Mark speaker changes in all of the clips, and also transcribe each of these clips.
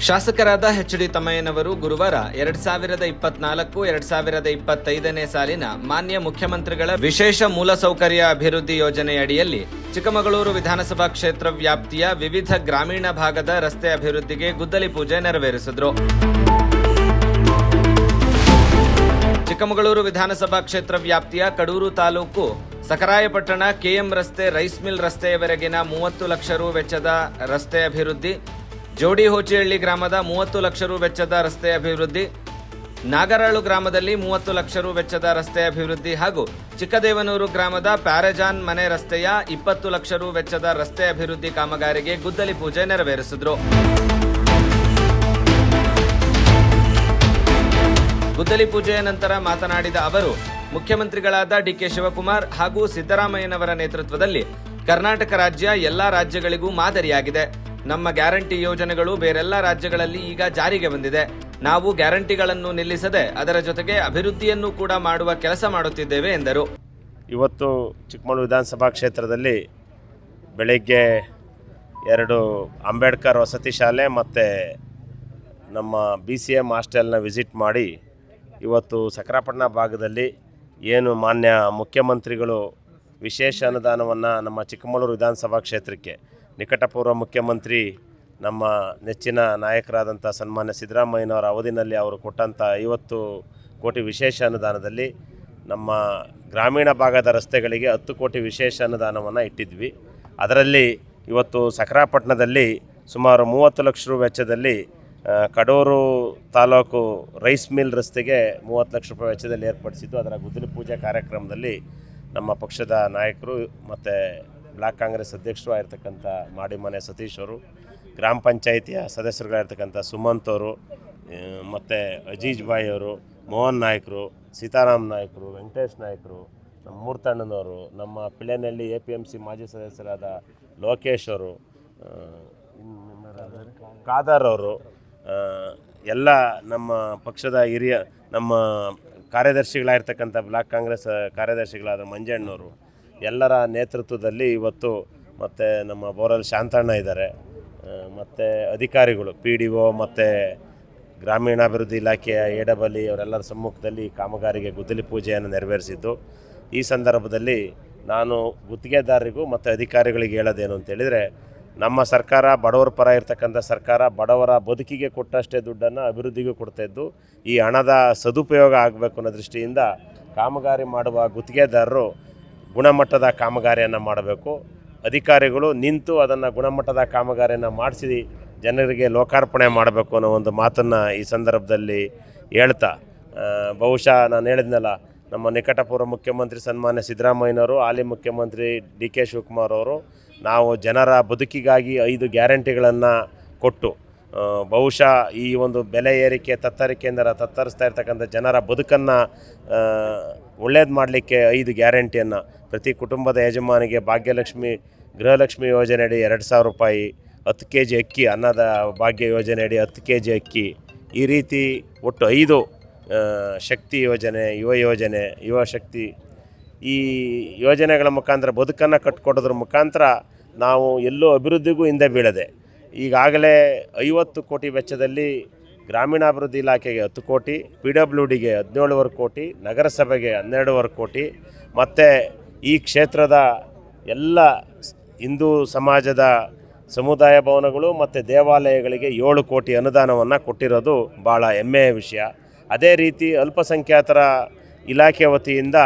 Speaker 1: ಶಾಸಕರಾದ ಎಚ್.ಡಿ. ತಮ್ಮಯ್ಯನವರು ಗುರುವಾರ 2024-2025ನೇ ಸಾಲಿನ ಮಾನ್ಯ ಮುಖ್ಯಮಂತ್ರಿಗಳ ವಿಶೇಷ ಮೂಲಸೌಕರ್ಯ ಅಭಿವೃದ್ಧಿ ಯೋಜನೆಯಡಿಯಲ್ಲಿ ಚಿಕ್ಕಮಗಳೂರು ವಿಧಾನಸಭಾ ಕ್ಷೇತ್ರ ವ್ಯಾಪ್ತಿಯ ವಿವಿಧ ಗ್ರಾಮೀಣ ಭಾಗದ ರಸ್ತೆ ಅಭಿವೃದ್ಧಿಗೆ ಗುದ್ದಲಿ ಪೂಜೆ ನೆರವೇರಿಸಿದರು. ಚಿಕ್ಕಮಗಳೂರು ವಿಧಾನಸಭಾ ಕ್ಷೇತ್ರ ವ್ಯಾಪ್ತಿಯ ಕಡೂರು ತಾಲೂಕು ಸಖರಾಯಪಟ್ಟಣ ಕೆಎಂ ರಸ್ತೆ ರೈಸ್ ಮಿಲ್ ರಸ್ತೆಯವರೆಗಿನ 30 ಲಕ್ಷ ರು ವೆಚ್ಚದ ರಸ್ತೆ ಅಭಿವೃದ್ಧಿ, ಜೋಡಿ ಹೋಚಿಹಳ್ಳಿ ಗ್ರಾಮದ 30 ಲಕ್ಷ ರು ವೆಚ್ಚದ ರಸ್ತೆ ಅಭಿವೃದ್ಧಿ, ನಾಗರಾಳು ಗ್ರಾಮದಲ್ಲಿ 30 ಲಕ್ಷ ರು ವೆಚ್ಚದ ರಸ್ತೆ ಅಭಿವೃದ್ಧಿ ಹಾಗೂ ಚಿಕ್ಕದೇವನೂರು ಗ್ರಾಮದ ಪ್ಯಾರಜಾನ್ ಮನೆ ರಸ್ತೆಯ 20 ಲಕ್ಷ ರು ವೆಚ್ಚದ ರಸ್ತೆ ಅಭಿವೃದ್ಧಿ ಕಾಮಗಾರಿಗೆ ಗುದ್ದಲಿ ಪೂಜೆ ನೆರವೇರಿಸಿದರು. ಗುದ್ದಲಿ ಪೂಜೆಯ ನಂತರ ಮಾತನಾಡಿದ ಅವರು, ಮುಖ್ಯಮಂತ್ರಿಗಳಾದ ಡಿ.ಕೆ. ಶಿವಕುಮಾರ್ ಹಾಗೂ ಸಿದ್ದರಾಮಯ್ಯನವರ ನೇತೃತ್ವದಲ್ಲಿ ಕರ್ನಾಟಕ ರಾಜ್ಯ ಎಲ್ಲಾ ರಾಜ್ಯಗಳಿಗೂ ಮಾದರಿಯಾಗಿದೆ. ನಮ್ಮ ಗ್ಯಾರಂಟಿ ಯೋಜನೆಗಳು ಬೇರೆಲ್ಲ ರಾಜ್ಯಗಳಲ್ಲಿ ಈಗ ಜಾರಿಗೆ ಬಂದಿದೆ. ನಾವು ಗ್ಯಾರಂಟಿಗಳನ್ನು ನಿಲ್ಲಿಸದೆ ಅದರ ಜೊತೆಗೆ ಅಭಿವೃದ್ಧಿಯನ್ನು ಕೂಡ ಮಾಡುವ ಕೆಲಸ ಮಾಡುತ್ತಿದ್ದೇವೆ ಎಂದರು.
Speaker 2: ಇವತ್ತು ಚಿಕ್ಕಮಗಳೂರು ವಿಧಾನಸಭಾ ಕ್ಷೇತ್ರದಲ್ಲಿ ಬೆಳಗ್ಗೆ 2 ಅಂಬೇಡ್ಕರ್ ವಸತಿ ಶಾಲೆ ಮತ್ತು ನಮ್ಮ BCM ಹಾಸ್ಟೆಲ್ನ ವಿಸಿಟ್ ಮಾಡಿ ಇವತ್ತು ಸಖರಾಪಟ್ಟಣ ಭಾಗದಲ್ಲಿ ಏನು ಮಾನ್ಯ ಮುಖ್ಯಮಂತ್ರಿಗಳು ವಿಶೇಷ ಅನುದಾನವನ್ನು ನಮ್ಮ ಚಿಕ್ಕಮಗಳೂರು ವಿಧಾನಸಭಾ ಕ್ಷೇತ್ರಕ್ಕೆ ನಿಕಟಪೂರ್ವ ಮುಖ್ಯಮಂತ್ರಿ ನಮ್ಮ ನೆಚ್ಚಿನ ನಾಯಕರಾದಂಥ ಸನ್ಮಾನ್ಯ ಸಿದ್ದರಾಮಯ್ಯನವರ ಅವಧಿನಲ್ಲಿ ಅವರು ಕೊಟ್ಟಂಥ 50 ಕೋಟಿ ವಿಶೇಷ ಅನುದಾನದಲ್ಲಿ ನಮ್ಮ ಗ್ರಾಮೀಣ ಭಾಗದ ರಸ್ತೆಗಳಿಗೆ 10 ಕೋಟಿ ವಿಶೇಷ ಅನುದಾನವನ್ನು ಇಟ್ಟಿದ್ವಿ. ಅದರಲ್ಲಿ ಇವತ್ತು ಸಖರಾಪಟ್ಟಣದಲ್ಲಿ ಸುಮಾರು 30 ಲಕ್ಷ ರು ವೆಚ್ಚದಲ್ಲಿ ಕಡೂರು ತಾಲೂಕು ರೈಸ್ ಮಿಲ್ ರಸ್ತೆಗೆ 30 ಲಕ್ಷ ರೂಪಾಯಿ ವೆಚ್ಚದಲ್ಲಿ ಏರ್ಪಡಿಸಿದ್ದು. ಅದರ ಗುದ್ದಲಿ ಪೂಜೆ ಕಾರ್ಯಕ್ರಮದಲ್ಲಿ ನಮ್ಮ ಪಕ್ಷದ ನಾಯಕರು ಮತ್ತು ಬ್ಲಾಕ್ ಕಾಂಗ್ರೆಸ್ ಅಧ್ಯಕ್ಷರು ಆಗಿರ್ತಕ್ಕಂಥ ಮಾಡಿಮನೆ ಸತೀಶ್ ಅವರು, ಗ್ರಾಮ ಪಂಚಾಯಿತಿಯ ಸದಸ್ಯರುಗಳಾಗಿರ್ತಕ್ಕಂಥ ಸುಮಂತ್ ಅವರು, ಮತ್ತು ಅಜೀಜ್ ಬಾಯಿ ಅವರು, ಮೋಹನ್ ನಾಯಕರು, ಸೀತಾರಾಮ್ ನಾಯಕರು, ವೆಂಕಟೇಶ್ ನಾಯಕರು, ನಮ್ಮ ಮೂರ್ತಣ್ಣನವರು, ನಮ್ಮ ಪಿಳೆನಹಳ್ಳಿ APMC ಮಾಜಿ ಸದಸ್ಯರಾದ ಲೋಕೇಶ್ ಅವರು, ಖಾದರ್ ಅವರು, ಎಲ್ಲ ನಮ್ಮ ಪಕ್ಷದ ಹಿರಿಯ ನಮ್ಮ ಕಾರ್ಯದರ್ಶಿಗಳಾಗಿರ್ತಕ್ಕಂಥ ಬ್ಲಾಕ್ ಕಾಂಗ್ರೆಸ್ ಕಾರ್ಯದರ್ಶಿಗಳಾದ ಮಂಜಣ್ಣವರು ಎಲ್ಲರ ನೇತೃತ್ವದಲ್ಲಿ ಇವತ್ತು ಮತ್ತು ನಮ್ಮ ಬೋರಲ್ ಶಾಂತಣ್ಣ ಇದ್ದಾರೆ, ಮತ್ತು ಅಧಿಕಾರಿಗಳು PDO ಮತ್ತು ಗ್ರಾಮೀಣಾಭಿವೃದ್ಧಿ ಇಲಾಖೆಯ AWE ಅವರೆಲ್ಲರ ಸಮ್ಮುಖದಲ್ಲಿ ಕಾಮಗಾರಿಗೆ ಗುದ್ದಲಿ ಪೂಜೆಯನ್ನು ನೆರವೇರಿಸಿದ್ದು. ಈ ಸಂದರ್ಭದಲ್ಲಿ ನಾನು ಗುತ್ತಿಗೆದಾರರಿಗೂ ಮತ್ತು ಅಧಿಕಾರಿಗಳಿಗೆ ಹೇಳೋದೇನು ಅಂತೇಳಿದರೆ, ನಮ್ಮ ಸರ್ಕಾರ ಬಡವರ ಪರ ಇರ್ತಕ್ಕಂಥ ಸರ್ಕಾರ, ಬಡವರ ಬದುಕಿಗೆ ಕೊಟ್ಟಷ್ಟೇ ದುಡ್ಡನ್ನು ಅಭಿವೃದ್ಧಿಗೂ ಕೊಡ್ತಾಯಿದ್ದು. ಈ ಹಣದ ಸದುಪಯೋಗ ಆಗಬೇಕು ಅನ್ನೋ ದೃಷ್ಟಿಯಿಂದ ಕಾಮಗಾರಿ ಮಾಡುವ ಗುತ್ತಿಗೆದಾರರು ಗುಣಮಟ್ಟದ ಕಾಮಗಾರಿಯನ್ನು ಮಾಡಬೇಕು. ಅಧಿಕಾರಿಗಳು ನಿಂತು ಅದನ್ನು ಗುಣಮಟ್ಟದ ಕಾಮಗಾರಿಯನ್ನು ಮಾಡಿಸಿ ಜನರಿಗೆ ಲೋಕಾರ್ಪಣೆ ಮಾಡಬೇಕು ಅನ್ನೋ ಒಂದು ಮಾತನ್ನು ಈ ಸಂದರ್ಭದಲ್ಲಿ ಹೇಳ್ತಾ, ಬಹುಶಃ ನಾನು ಹೇಳಿದ್ನಲ್ಲ, ನಮ್ಮ ನಿಕಟಪೂರ್ವ ಮುಖ್ಯಮಂತ್ರಿ ಸನ್ಮಾನ್ಯ ಸಿದ್ದರಾಮಯ್ಯನವರು, ಹಾಲಿ ಮುಖ್ಯಮಂತ್ರಿ ಡಿ.ಕೆ. ಶಿವಕುಮಾರ್ ಅವರು, ನಾವು ಜನರ ಬದುಕಿಗಾಗಿ 5 ಗ್ಯಾರಂಟಿಗಳನ್ನು ಕೊಟ್ಟು ಬಹುಶಃ ಈ ಒಂದು ಬೆಲೆ ಏರಿಕೆ ತತ್ತರಿಕೆಯಿಂದ ತತ್ತರಿಸ್ತಾ ಇರ್ತಕ್ಕಂಥ ಜನರ ಬದುಕನ್ನು ಒಳ್ಳೇದು ಮಾಡಲಿಕ್ಕೆ 5 ಗ್ಯಾರಂಟಿಯನ್ನು ಪ್ರತಿ ಕುಟುಂಬದ ಯಜಮಾನಿಗೆ ಭಾಗ್ಯಲಕ್ಷ್ಮಿ ಗೃಹಲಕ್ಷ್ಮಿ ಯೋಜನೆಯಡಿ 2,000 ರೂಪಾಯಿ, 10 kg ಅಕ್ಕಿ, ಅನ್ನದ ಭಾಗ್ಯ ಯೋಜನೆಯಡಿ 10 kg ಅಕ್ಕಿ, ಈ ರೀತಿ ಒಟ್ಟು 5 ಶಕ್ತಿ ಯೋಜನೆ, ಯುವ ಯೋಜನೆ, ಯುವ ಶಕ್ತಿ, ಈ ಯೋಜನೆಗಳ ಮುಖಾಂತರ ಬದುಕನ್ನು ಕಟ್ಟಿಕೊಡೋದ್ರ ಮುಖಾಂತರ ನಾವು ಎಲ್ಲೂ ಅಭಿವೃದ್ಧಿಗೂ ಹಿಂದೆ ಬೀಳದೆ ಈಗಾಗಲೇ 50 ಕೋಟಿ ವೆಚ್ಚದಲ್ಲಿ ಗ್ರಾಮೀಣಾಭಿವೃದ್ಧಿ ಇಲಾಖೆಗೆ 10 ಕೋಟಿ, PWDಗೆ 17.5 ಕೋಟಿ, ನಗರಸಭೆಗೆ 12.5 ಕೋಟಿ, ಮತ್ತು ಈ ಕ್ಷೇತ್ರದ ಎಲ್ಲ ಹಿಂದೂ ಸಮಾಜದ ಸಮುದಾಯ ಭವನಗಳು ಮತ್ತು ದೇವಾಲಯಗಳಿಗೆ 7 ಕೋಟಿ ಅನುದಾನವನ್ನು ಕೊಟ್ಟಿರೋದು ಭಾಳ ಹೆಮ್ಮೆಯ ವಿಷಯ. ಅದೇ ರೀತಿ ಅಲ್ಪಸಂಖ್ಯಾತರ ಇಲಾಖೆ ವತಿಯಿಂದ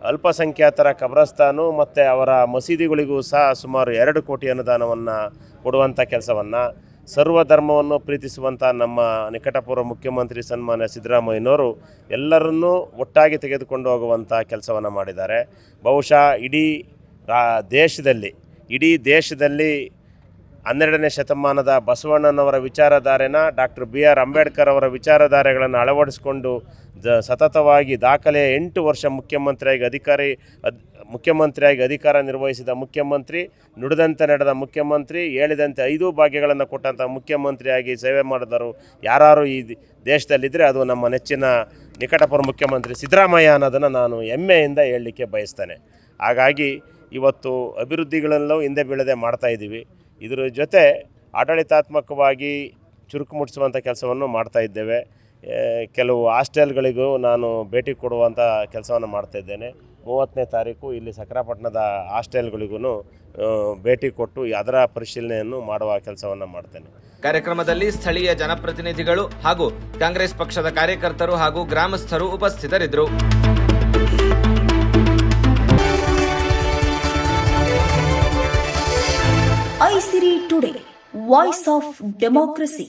Speaker 2: ಅಲ್ಪಸಂಖ್ಯಾತರ ಕಬ್ರಸ್ತಾನು ಮತ್ತು ಅವರ ಮಸೀದಿಗಳಿಗೂ ಸಹ ಸುಮಾರು 2 ಕೋಟಿ ಅನುದಾನವನ್ನು ಕೊಡುವಂಥ ಕೆಲಸವನ್ನು, ಸರ್ವಧರ್ಮವನ್ನು ಪ್ರೀತಿಸುವಂಥ ನಮ್ಮ ನಿಕಟಪೂರ್ವ ಮುಖ್ಯಮಂತ್ರಿ ಸನ್ಮಾನ್ಯ ಸಿದ್ದರಾಮಯ್ಯನವರು ಎಲ್ಲರನ್ನೂ ಒಟ್ಟಾಗಿ ತೆಗೆದುಕೊಂಡು ಹೋಗುವಂಥ ಕೆಲಸವನ್ನು ಮಾಡಿದ್ದಾರೆ. ಬಹುಶಃ ಇಡೀ ದೇಶದಲ್ಲಿ 12ನೇ ಶತಮಾನದ ಬಸವಣ್ಣನವರ ವಿಚಾರಧಾರೆನ ಡಾಕ್ಟರ್ B.R. ಅಂಬೇಡ್ಕರ್ ಅವರ ವಿಚಾರಧಾರೆಗಳನ್ನು ಅಳವಡಿಸಿಕೊಂಡು ಸತತವಾಗಿ ದಾಖಲೆ 8 ವರ್ಷ ಮುಖ್ಯಮಂತ್ರಿಯಾಗಿ ಅಧಿಕಾರ ನಿರ್ವಹಿಸಿದ ಮುಖ್ಯಮಂತ್ರಿ, ನುಡಿದಂತೆ ನಡೆದ ಮುಖ್ಯಮಂತ್ರಿ, ಹೇಳಿದಂತೆ 5 ಭಾಗ್ಯಗಳನ್ನು ಕೊಟ್ಟಂಥ ಮುಖ್ಯಮಂತ್ರಿಯಾಗಿ ಸೇವೆ ಮಾಡಿದರು ಯಾರು ಈ ದೇಶದಲ್ಲಿದ್ದರೆ ಅದು ನಮ್ಮ ನೆಚ್ಚಿನ ನಿಕಟಪೂರ್ವ ಮುಖ್ಯಮಂತ್ರಿ ಸಿದ್ದರಾಮಯ್ಯ ಅನ್ನೋದನ್ನು ನಾನು ಹೆಮ್ಮೆಯಿಂದ ಹೇಳಲಿಕ್ಕೆ ಬಯಸ್ತೇನೆ. ಹಾಗಾಗಿ ಇವತ್ತು ಅಭಿವೃದ್ಧಿಗಳಲ್ಲೂ ಹಿಂದೆ ಬೀಳದೆ ಮಾಡ್ತಾಯಿದ್ದೀವಿ. ಇದರ ಜೊತೆ ಆಡಳಿತಾತ್ಮಕವಾಗಿ ಚುರುಕು ಮುಟ್ಟಿಸುವಂಥ ಕೆಲಸವನ್ನು ಮಾಡ್ತಾ ಇದ್ದೇವೆ. ಕೆಲವು ಹಾಸ್ಟೆಲ್ಗಳಿಗೂ ನಾನು ಭೇಟಿ ಕೊಡುವಂಥ ಕೆಲಸವನ್ನು ಮಾಡ್ತಾಯಿದ್ದೇನೆ. 30ನೇ ತಾರೀಕು ಇಲ್ಲಿ ಸಕ್ರಾಪಟ್ಟಣದ ಹಾಸ್ಟೆಲ್ಗಳಿಗೂ ಭೇಟಿ ಕೊಟ್ಟು ಅದರ ಪರಿಶೀಲನೆಯನ್ನು ಮಾಡುವ ಕೆಲಸವನ್ನು ಮಾಡ್ತೇನೆ.
Speaker 1: ಕಾರ್ಯಕ್ರಮದಲ್ಲಿ ಸ್ಥಳೀಯ ಜನಪ್ರತಿನಿಧಿಗಳು ಹಾಗೂ ಕಾಂಗ್ರೆಸ್ ಪಕ್ಷದ ಕಾರ್ಯಕರ್ತರು ಹಾಗೂ ಗ್ರಾಮಸ್ಥರು ಉಪಸ್ಥಿತರಿದ್ದರು.
Speaker 3: ಐಸಿರಿ ಟುಡೇ, ವಾಯ್ಸ್ ಆಫ್ ಡೆಮೋಕ್ರಸಿ.